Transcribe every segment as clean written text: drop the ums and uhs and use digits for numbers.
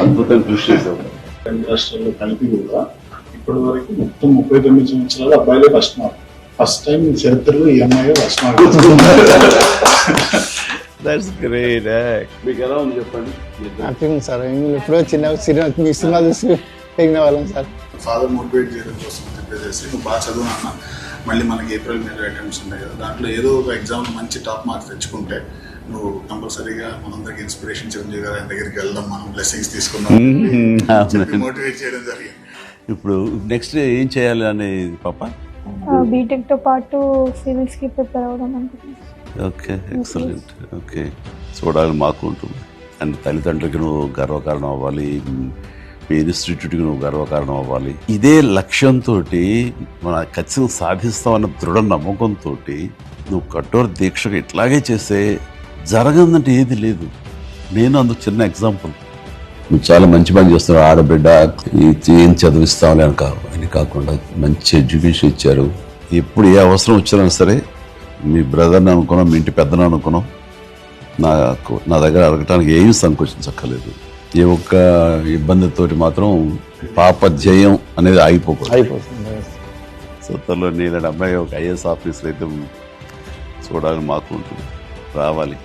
అద్భుతం కృషి చేశావు. 2 రాష్ట్రాల్లో కలిపి కూడా ఇప్పటి వరకు మొత్తం 39 సంవత్సరాలు అబ్బాయిలే ఫస్ట్ టైం చరిత్రలో ఈ అమ్మాయి ఫస్ట్ మార్క్. That's great. మీకు ఎలా ఉంది చెప్పండి. హ్యాపీగా సార్ ఎప్పుడో చిన్న మీ సినిమా చూసి పెరిగిన వాళ్ళం సార్. ఫాదర్ మోటివేట్ చేయడం కోసం చెప్పేసి నువ్వు బాగా చదువు అన్న, మళ్ళీ మనకి ఏప్రిల్ మే అటెంప్ట్స్ ఉంటాయి కదా, దాంట్లో ఏదో ఒక ఎగ్జామ్లో మంచి టాప్ మార్క్స్ తెచ్చుకుంటే నువ్వు కంపల్సరీగా మనందరికి ఇన్స్పిరేషన్ చిరంజీవి గారు ఆయన దగ్గరికి వెళ్దాం, మనం బ్లెస్సింగ్స్ తీసుకుందాం మోటివేట్ చేయడం జరిగింది. ఇప్పుడు నెక్స్ట్ ఏం చేయాలి అనేది పాప? బీటెక్ తో పాటు సివిల్స్ కి ప్రిపేర్ అవ్వడం అనుకుంటున్నాను. Okay, excellent. ఓకే, చూడాలని మాకు ఉంటుంది. అండ్ తల్లిదండ్రులకి నువ్వు గర్వకారణం అవ్వాలి, మీ ఇన్స్టిట్యూట్కి నువ్వు గర్వకారణం అవ్వాలి. ఇదే లక్ష్యంతో మన ఖచ్చితంగా సాధిస్తామన్న దృఢ నమ్మకంతో నువ్వు కఠోర దీక్షగా ఇట్లాగే చేస్తే జరగదంటే ఏది లేదు. నేను అందుకు చిన్న ఎగ్జాంపుల్. నువ్వు చాలా మంచి పని చేస్తున్నావు. ఆడబిడ్డ ఏం చదివిస్తామని అని కాకుండా మంచి ఎడ్యుకేషన్ ఇచ్చారు. ఎప్పుడు ఏ అవసరం వచ్చినా సరే మీ బ్రదర్ని అనుకున్నాం, మీ ఇంటి పెద్దను అనుకున్నాం, నా దగ్గర అడగటానికి ఏమీ సంకోచించక్కర్లేదు. ఏ ఒక్క ఇబ్బందితోటి మాత్రం పాప ధ్యేయం అనేది అయిపోతుంది. సో త్వరలో నీళ్ళ అబ్బాయి ఒక ఐఏఎస్ ఆఫీసర్ అయితే చూడాలని మాకు ఉంటుంది. రావాలి.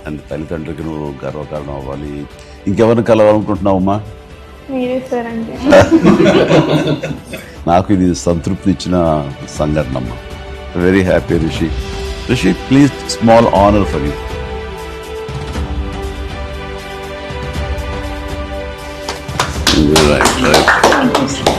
అండ్ తల్లిదండ్రులకి నువ్వు గర్వకారణం అవ్వాలి. ఇంకెవరిని కలవాలనుకుంటున్నావమ్మా? మీరే సార్ అంటే నాకు ఇది సంతృప్తినిచ్చిన సంఘటన అమ్మా. Very happy Rishi. Rishi, please, small honour for you. Right.